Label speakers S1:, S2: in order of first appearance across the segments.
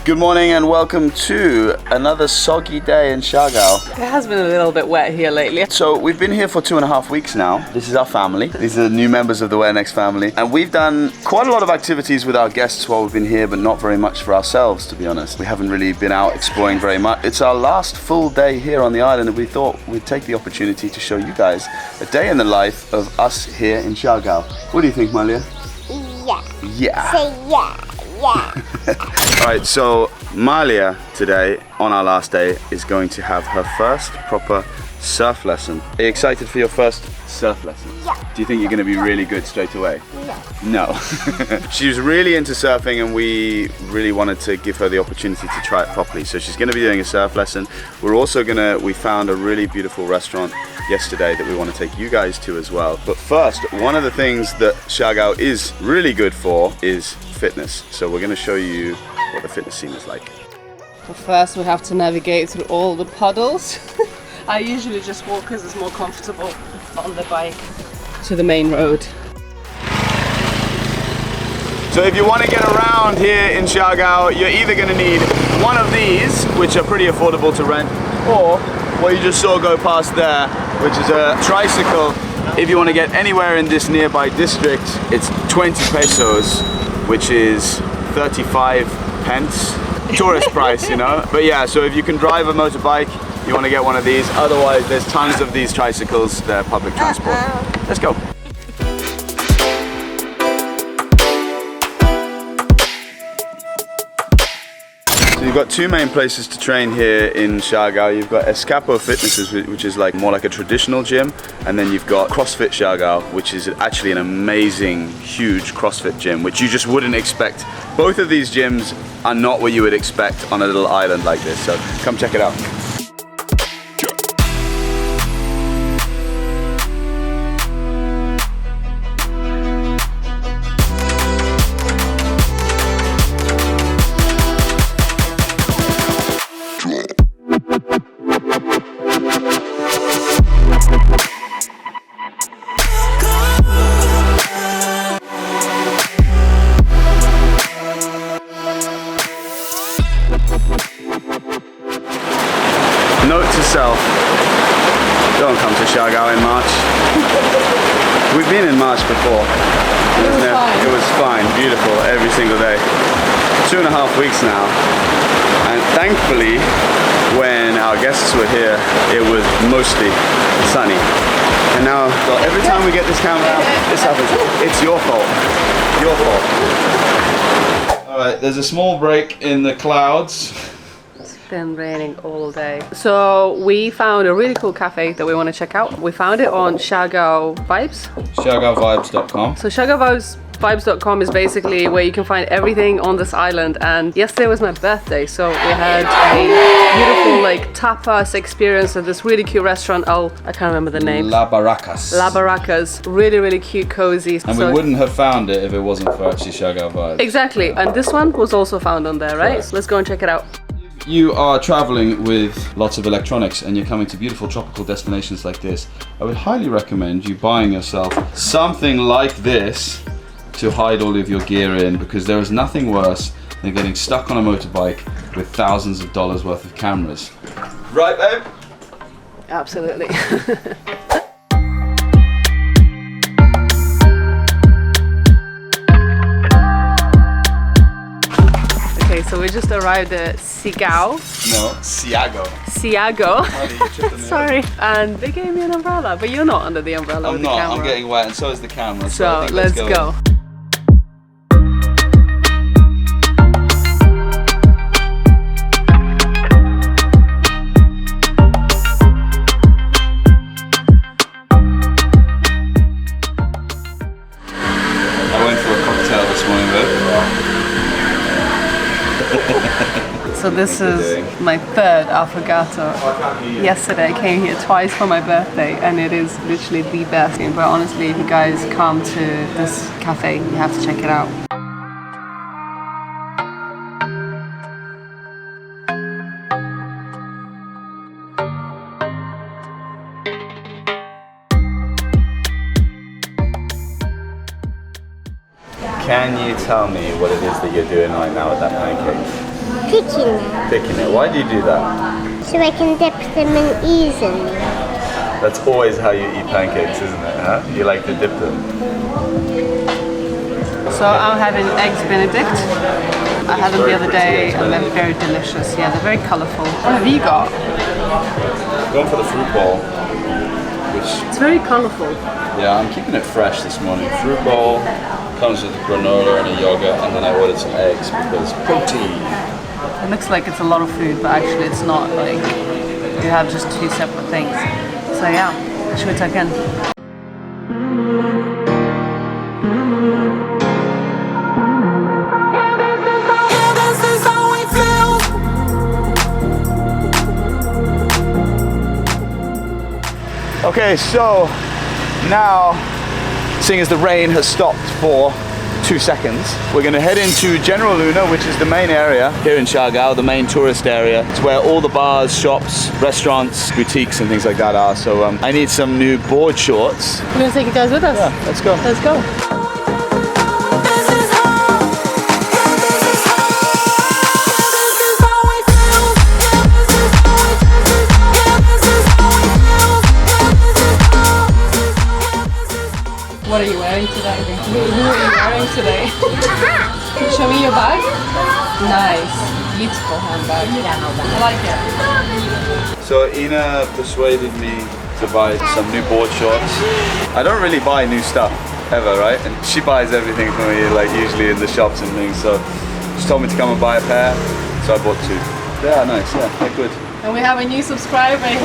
S1: Good morning and welcome to another soggy day in Siargao.
S2: It has been a little bit wet here lately.
S1: So we've been here for 2.5 weeks now. This is our family. These are the new members of the Where Next family. And we've done quite a lot of activities with our guests while we've been here, but not very much for ourselves, to be honest. We haven't really been out exploring very much. It's our last full day here on the island, and we thought we'd take the opportunity to show you guys a day in the life of us here in Siargao. What do you think, Malia?
S3: Yeah.
S1: Yeah.
S3: Say yeah. Yeah.
S1: Alright, so Malia today, on our last day, is going to have her first proper surf lesson. Are you excited for your first surf lesson?
S3: Yeah.
S1: Do you think you're going to be really good straight away?
S3: No.
S1: No. She was really into surfing and we really wanted to give her the opportunity to try it properly. So she's going to be doing a surf lesson. We're also we found a really beautiful restaurant yesterday that we want to take you guys to as well. But first, one of the things that Siargao is really good for is fitness. So we're going to show you what the fitness scene is like.
S2: But first we have to navigate through all the puddles. I usually just walk because it's more comfortable on the bike to the main road.
S1: So if you want to get around here in Siargao, you're either going to need one of these, which are pretty affordable to rent, or what you just saw go past there, which is a tricycle. If you want to get anywhere in this nearby district, it's 20 pesos, which is 35 pence. Tourist price, you know. But yeah, so if you can drive a motorbike, you want to get one of these. Otherwise, there's tons of these tricycles. They're public transport. Let's go. So you've got two main places to train here in Siargao. You've got Escapo Fitness, which is more like a traditional gym, and then you've got CrossFit Siargao, which is actually an amazing, huge CrossFit gym, which you just wouldn't expect. Both of these gyms are not what you would expect on a little island like this, so come check it out. Note to self, don't come to Siargao in March. We've been in March before. It was fine, beautiful every single day. 2.5 weeks now, and thankfully when our guests were here it was mostly sunny. And now every time we get this camera out, this happens. It's your fault. Your fault. Alright, there's a small break in the clouds.
S2: Been raining all day. So we found a really cool cafe that we want to check out. We found it on Siargao Vibes.
S1: SiargaoVibes.com.
S2: So SiargaoVibes.com is basically where you can find everything on this island, and yesterday was my birthday, so we had a beautiful tapas experience at this really cute restaurant. I can't remember the name.
S1: La Barracas.
S2: Really cute, cozy.
S1: And we wouldn't have found it if it wasn't for actually Siargao Vibes.
S2: Exactly, and this one was also found on there, right? So let's go and check it out.
S1: You are traveling with lots of electronics and you're coming to beautiful tropical destinations like this. I would highly recommend you buying yourself something like this to hide all of your gear in, because there is nothing worse than getting stuck on a motorbike with thousands of dollars worth of cameras. Right, babe?
S2: Absolutely. So we just arrived at Siargao.
S1: No, Siargao.
S2: Siargao. Sorry. And they gave me an umbrella, but you're not under the umbrella with the camera.
S1: I'm getting wet and so is the camera.
S2: So let's go.
S1: I went for a cocktail this morning, babe.
S2: So this is my third affogato. Yesterday I came here twice for my birthday and it is literally the best. But honestly, if you guys come to this cafe, you have to check it out.
S1: Can you tell me what it is that you're doing right now with that pancake?
S3: Picking them
S1: Picking it. Why do you do that?
S3: so I can dip them in easily.
S1: That's always how you eat pancakes, isn't it? Huh? You like to dip them.
S2: So I'm having eggs Benedict. I had them the other day and they're very delicious. Yeah, they're very colourful. What have you got?
S1: Going for the fruit bowl, which
S2: It's very colourful.
S1: yeah, I'm keeping it fresh this morning. Fruit bowl comes with a granola and a yogurt, and then I ordered some eggs because protein.
S2: It looks like it's a lot of food, but actually it's not. Like you have just two separate things. So yeah, should we tuck in?
S1: Okay, so now, seeing as the rain has stopped for 2 seconds, we're going to head into General Luna, which is the main area here in Siargao, the main tourist area. It's where all the bars, shops, restaurants, boutiques and things like that are. So I need some new board shorts.
S2: We're gonna take you guys with us.
S1: Yeah, let's go.
S2: Let's go. What are you wearing today? Who are you wearing today? Show me your bag. Nice. Beautiful handbag. I like it.
S1: So Ina persuaded me to buy some new board shorts. I don't really buy new stuff ever, right? And she buys everything for me, like usually in the shops and things. So she told me to come and buy a pair, so I bought 2. They are nice, yeah, they're good.
S2: And we have a new subscriber here.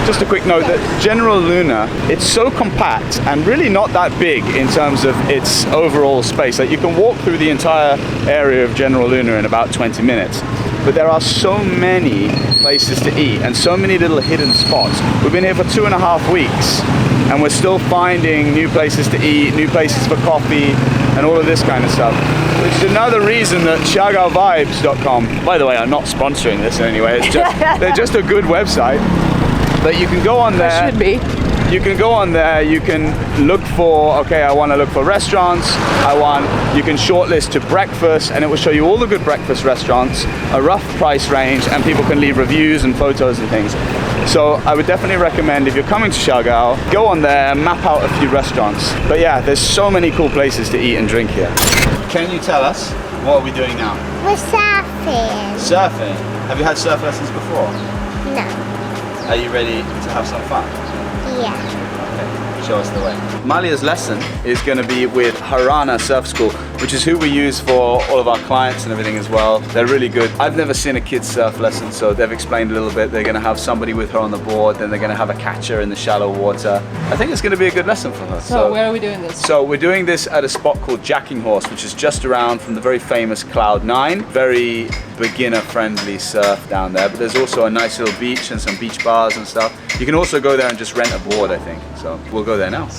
S1: Just a quick note that General Luna, it's so compact and really not that big in terms of its overall space. Like you can walk through the entire area of General Luna in about 20 minutes. But there are so many places to eat and so many little hidden spots. We've been here for 2.5 weeks and we're still finding new places to eat, new places for coffee and all of this kind of stuff. Which is another reason that SiargaoVibes.com, by the way, I'm not sponsoring this in any way, it's just, they're just a good website. That you can go on there.
S2: Should be.
S1: You can go on there. You can look for. Okay, I want to look for restaurants. You can shortlist to breakfast, and it will show you all the good breakfast restaurants, a rough price range, and people can leave reviews and photos and things. So I would definitely recommend if you're coming to Siargao, go on there, map out a few restaurants. But yeah, there's so many cool places to eat and drink here. Can you tell us what are we doing now?
S3: We're surfing.
S1: Surfing. Have you had surf lessons before?
S3: No.
S1: Are you ready to have some fun?
S3: Yeah.
S1: Okay, show us the way. Malia's lesson is going to be with Harana Surf School, which is who we use for all of our clients and everything as well. They're really good. I've never seen a kid's surf lesson, so they've explained a little bit. They're going to have somebody with her on the board, then they're going to have a catcher in the shallow water. I think it's going to be a good lesson for her.
S2: So where are we doing this?
S1: So we're doing this at a spot called Jacking Horse, which is just around from the very famous Cloud9. Very beginner-friendly surf down there, but there's also a nice little beach and some beach bars and stuff. You can also go there and just rent a board, I think. So we'll go there now.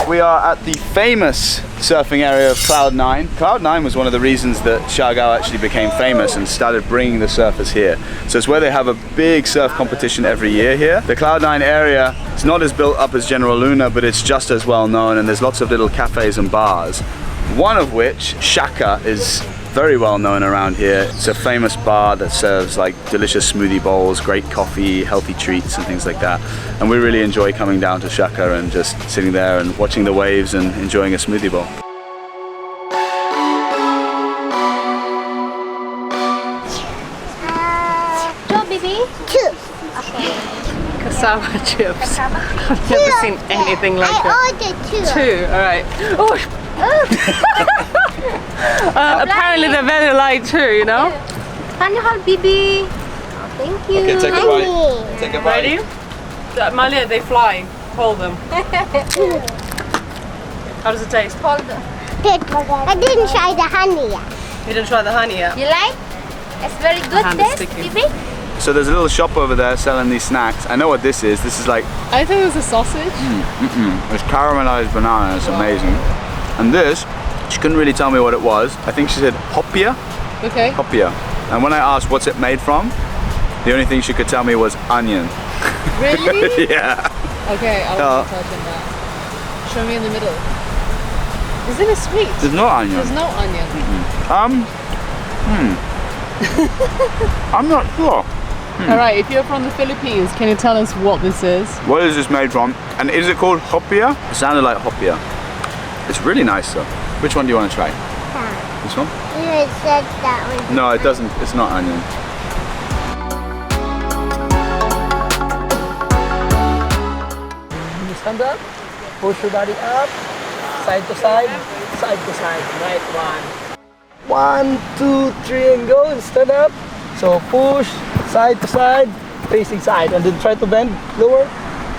S1: We are at the famous surfing area of Cloud9. Cloud9 was one of the reasons that Siargao actually became famous and started bringing the surfers here. So it's where they have a big surf competition every year here. The Cloud9 area is not as built up as General Luna, but it's just as well known, and there's lots of little cafes and bars. One of which, Shaka, is very well known around here. It's a famous bar that serves like delicious smoothie bowls, great coffee, healthy treats and things like that. And we really enjoy coming down to Shaka and just sitting there and watching the waves and enjoying a smoothie bowl.
S3: Two, baby. 2. Okay.
S2: Cassava chips. I've never seen anything like it.
S3: I ordered 2.
S2: 2, alright. Oh! Apparently they're very light too, you know?
S3: Can you hold baby? Thank you.
S1: Okay, take a bite. Take a bite.
S2: Ready? Malia, they fly. Hold them. How does it taste?
S3: Hold them. I didn't try the honey yet.
S2: You didn't try the honey yet?
S3: You like? It's very good
S2: hand is
S3: taste,
S2: sticky.
S3: baby.
S1: So there's a little shop over there selling these snacks. I know what this is. This is like,
S2: I think it was a sausage.
S1: it's caramelized banana. It's amazing. And this, she couldn't really tell me what it was. I think she said hopia.
S2: Okay.
S1: Hopia. And when I asked what's it made from, the only thing she could tell me was onion.
S2: Really?
S1: Yeah.
S2: Okay, I'll touch on that. Show me in the middle. Isn't it sweet?
S1: There's no onion.
S2: There's no onion.
S1: I'm not sure.
S2: Alright, if you're from the Philippines, can you tell us what this is?
S1: What is this made from? And is it called hopia? It sounded like hopia. It's really nice though. Which one do you want to try? This one?
S3: It said that one.
S1: No, it doesn't. It's not onion.
S4: You stand up, push your body up, side to side, side to side. Right, 1, 2, 3, and go. And stand up. So push, side to side, facing side, and then try to bend lower,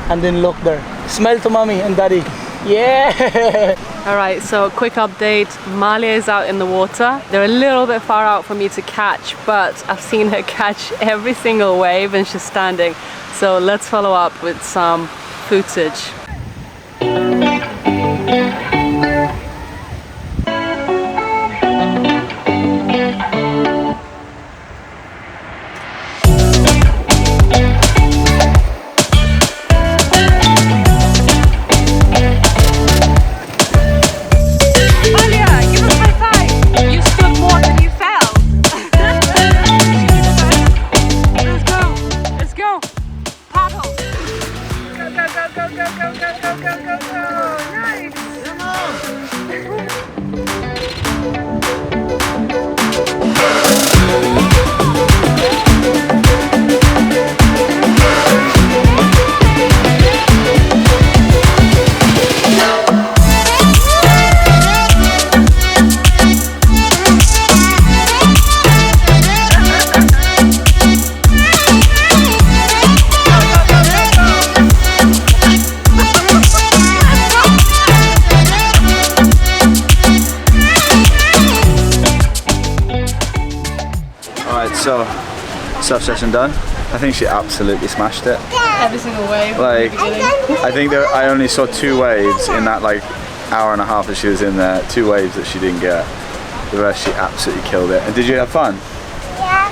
S4: and then look there. Smile to mommy and daddy. Yeah!
S2: Alright, so quick update. Malia is out in the water. They're a little bit far out for me to catch, but I've seen her catch every single wave and she's standing. So let's follow up with some footage.
S1: So, surf session done. I think she absolutely smashed it.
S2: Every single wave.
S1: Like, I think that I only saw 2 waves in that like hour and a half that she was in there. 2 waves that she didn't get. The rest she absolutely killed it. And did you have fun?
S3: Yeah.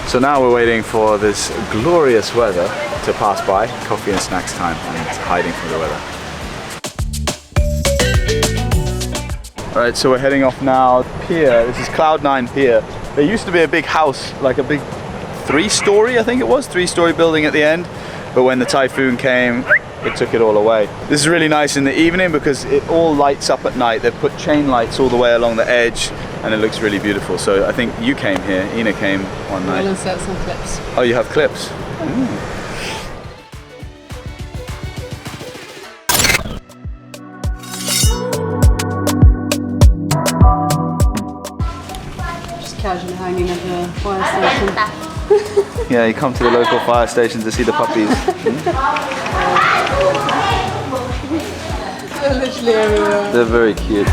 S1: So now we're waiting for this glorious weather to pass by. Coffee and snacks time, and it's hiding from the weather. Alright, so we're heading off now. Pier, this is Cloud9 Pier. There used to be a big house, like a big 3-story, I think it was, 3-story building at the end. But when the typhoon came, it took it all away. This is really nice in the evening because it all lights up at night. They've put chain lights all the way along the edge and it looks really beautiful. So I think you came here, Ina came one night.
S2: We'll insert some clips.
S1: Oh, you have clips?
S2: Casually hanging at the fire station.
S1: Yeah, you come to the local fire station to see the puppies.
S2: They're literally everywhere.
S1: They're very cute.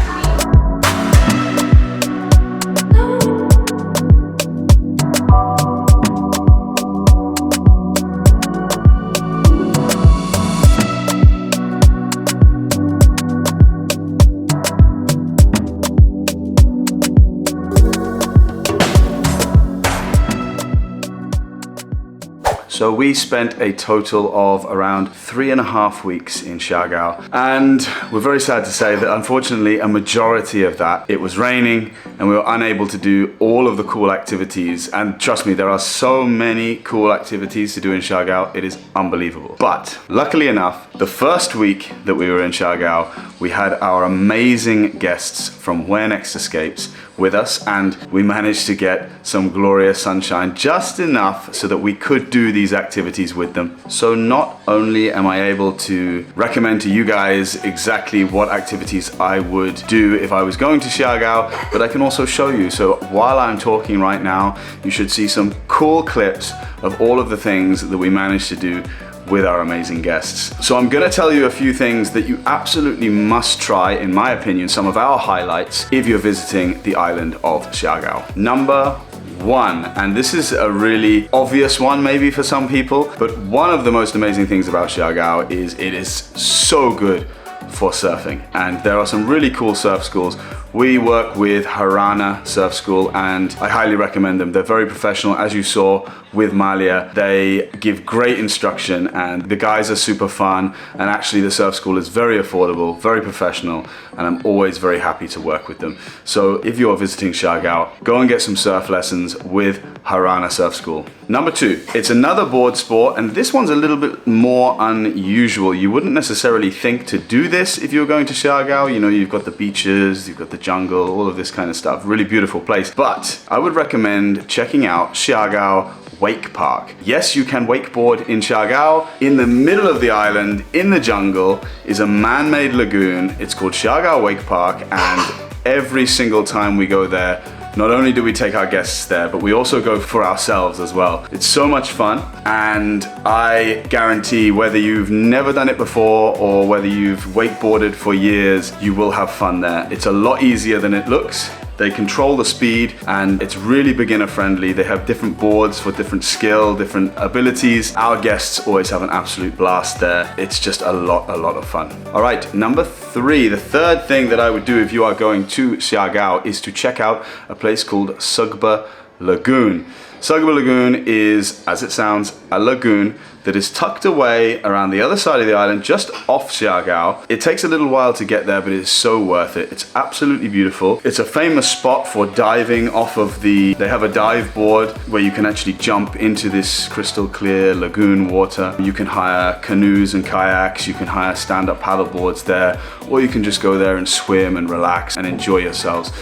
S1: So we spent a total of around 3.5 weeks in Siargao, and we're very sad to say that unfortunately a majority of that, it was raining and we were unable to do all of the cool activities. And trust me, there are so many cool activities to do in Siargao, it is unbelievable. But luckily enough, the first week that we were in Siargao, we had our amazing guests from Where Next Escapes with us, and we managed to get some glorious sunshine, just enough so that we could do these activities with them. So not only am I able to recommend to you guys exactly what activities I would do if I was going to Siargao, but I can also show you. So while I'm talking right now, you should see some cool clips of all of the things that we managed to do with our amazing guests. So I'm gonna tell you a few things that you absolutely must try, in my opinion, some of our highlights if you're visiting the island of Siargao. Number 1, and this is a really obvious one maybe for some people, but one of the most amazing things about Siargao is it is so good for surfing, and there are some really cool surf schools. We work with Harana Surf School and I highly recommend them. They're very professional, as you saw with Malia. They give great instruction and the guys are super fun, and actually the surf school is very affordable, very professional, and I'm always very happy to work with them. So if you're visiting Siargao, go and get some surf lessons with Harana Surf School. Number 2, it's another board sport, and this one's a little bit more unusual. You wouldn't necessarily think to do this if you're going to Siargao. You know, you've got the beaches, you've got the jungle, all of this kind of stuff. Really beautiful place. But I would recommend checking out Siargao Wakepark. Yes, you can wakeboard in Siargao. In the middle of the island, in the jungle, is a man-made lagoon. It's called Siargao Wakepark, and every single time we go there, not only do we take our guests there, but we also go for ourselves as well. It's so much fun, and I guarantee whether you've never done it before or whether you've wakeboarded for years, you will have fun there. It's a lot easier than it looks. They control the speed and it's really beginner friendly. They have different boards for different skill, different abilities. Our guests always have an absolute blast there. It's just a lot of fun. All right, number 3, the third thing that I would do if you are going to Siargao is to check out a place called Sugba Lagoon. Sugba Lagoon is, as it sounds, a lagoon that is tucked away around the other side of the island, just off Siargao. It takes a little while to get there, but it is so worth it. It's absolutely beautiful. It's a famous spot for diving off of they have a dive board where you can actually jump into this crystal clear lagoon water. You can hire canoes and kayaks, you can hire stand-up paddle boards there, or you can just go there and swim and relax and enjoy yourselves.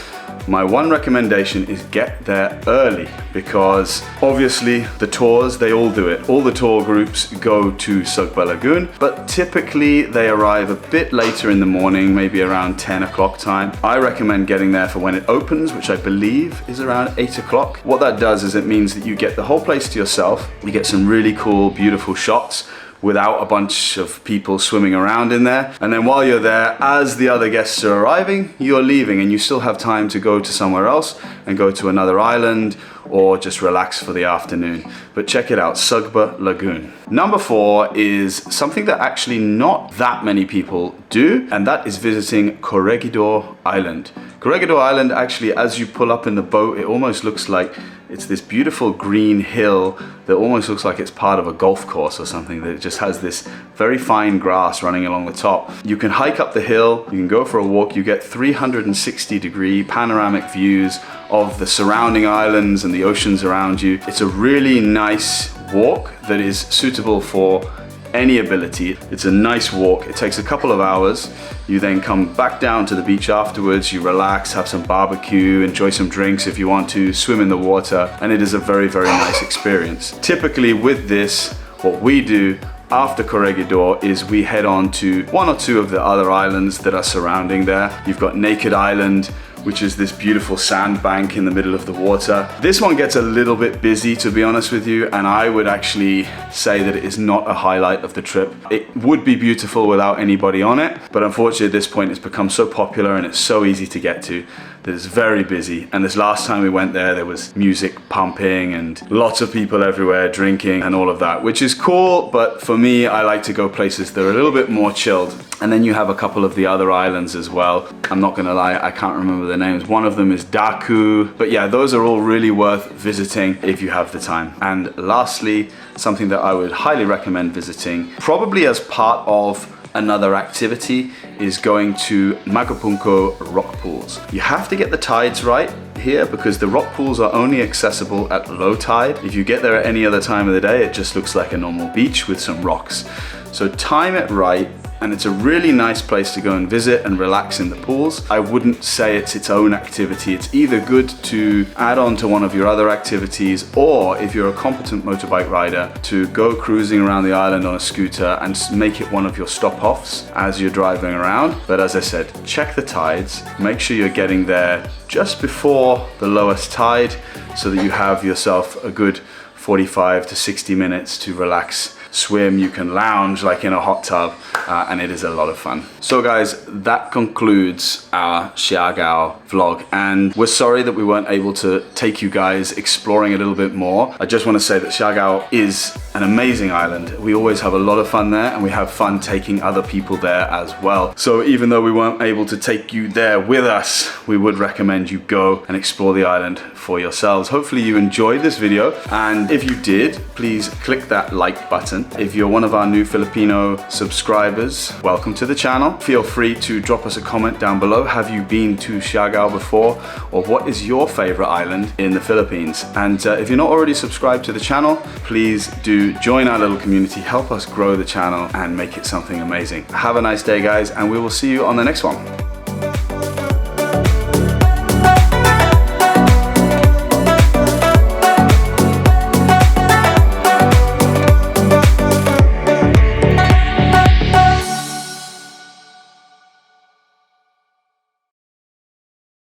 S1: My one recommendation is get there early, because obviously the tours, they all do it. All the tour groups go to Sugba Lagoon, but typically they arrive a bit later in the morning, maybe around 10 o'clock time. I recommend getting there for when it opens, which I believe is around 8 o'clock. What that does is it means that you get the whole place to yourself. You get some really cool, beautiful shots without a bunch of people swimming around in there. And then while you're there, as the other guests are arriving, you're leaving and you still have time to go to somewhere else and go to another island or just relax for the afternoon. But check it out, Sugba Lagoon. Number 4 is something that actually not that many people do, and that is visiting Corregidor Island. Corregidor Island, actually, as you pull up in the boat, it almost looks like it's this beautiful green hill that almost looks like it's part of a golf course or something, that it just has this very fine grass running along the top. You can hike up the hill, you can go for a walk, you get 360-degree panoramic views of the surrounding islands and the oceans around you. It's a really nice walk that is suitable for any ability. It's a nice walk. It takes a couple of hours. You then come back down to the beach afterwards, you relax, have some barbecue, enjoy some drinks if you want to, swim in the water, and it is a very nice experience. Typically with this, what we do after Corregidor is we head on to 1 or 2 of the other islands that are surrounding there. You've got Naked Island, which is this beautiful sandbank in the middle of the water. This one gets a little bit busy, to be honest with you, and I would actually say that it is not a highlight of the trip. It would be beautiful without anybody on it, but unfortunately at this point it's become so popular and it's so easy to get to that it's very busy. And this last time we went there was music pumping and lots of people everywhere drinking and all of that, which is cool, but for me, I like to go places that are a little bit more chilled. And then you have a couple of the other islands as well. I'm not gonna lie, I can't remember the names. One of them is Daku. But yeah, those are all really worth visiting if you have the time. And lastly, something that I would highly recommend visiting, probably as part of another activity, is going to Magpupungko rock pools. You have to get the tides right here because the rock pools are only accessible at low tide. If you get there at any other time of the day, it just looks like a normal beach with some rocks. So time it right, and it's a really nice place to go and visit and relax in the pools. I wouldn't say it's its own activity. It's either good to add on to one of your other activities, or if you're a competent motorbike rider, to go cruising around the island on a scooter and make it one of your stop-offs as you're driving around. But as I said, check the tides. Make sure you're getting there just before the lowest tide so that you have yourself a good 45 to 60 minutes to relax swim, you can lounge like in a hot tub, and it is a lot of fun. So guys, that concludes our Siargao vlog, and we're sorry that we weren't able to take you guys exploring a little bit more. I just want to say that Siargao is an amazing island. We always have a lot of fun there, and we have fun taking other people there as well. So even though we weren't able to take you there with us, we would recommend you go and explore the island for yourselves. Hopefully you enjoyed this video, and if you did, please click that like button. If you're one of our new Filipino subscribers, welcome to the channel. Feel free to drop us a comment down below. Have you been to Siargao before, or what is your favorite island in the Philippines? And if you're not already subscribed to the channel, please do join our little community, help us grow the channel and make it something amazing. Have a nice day guys, and we will see you on the next one.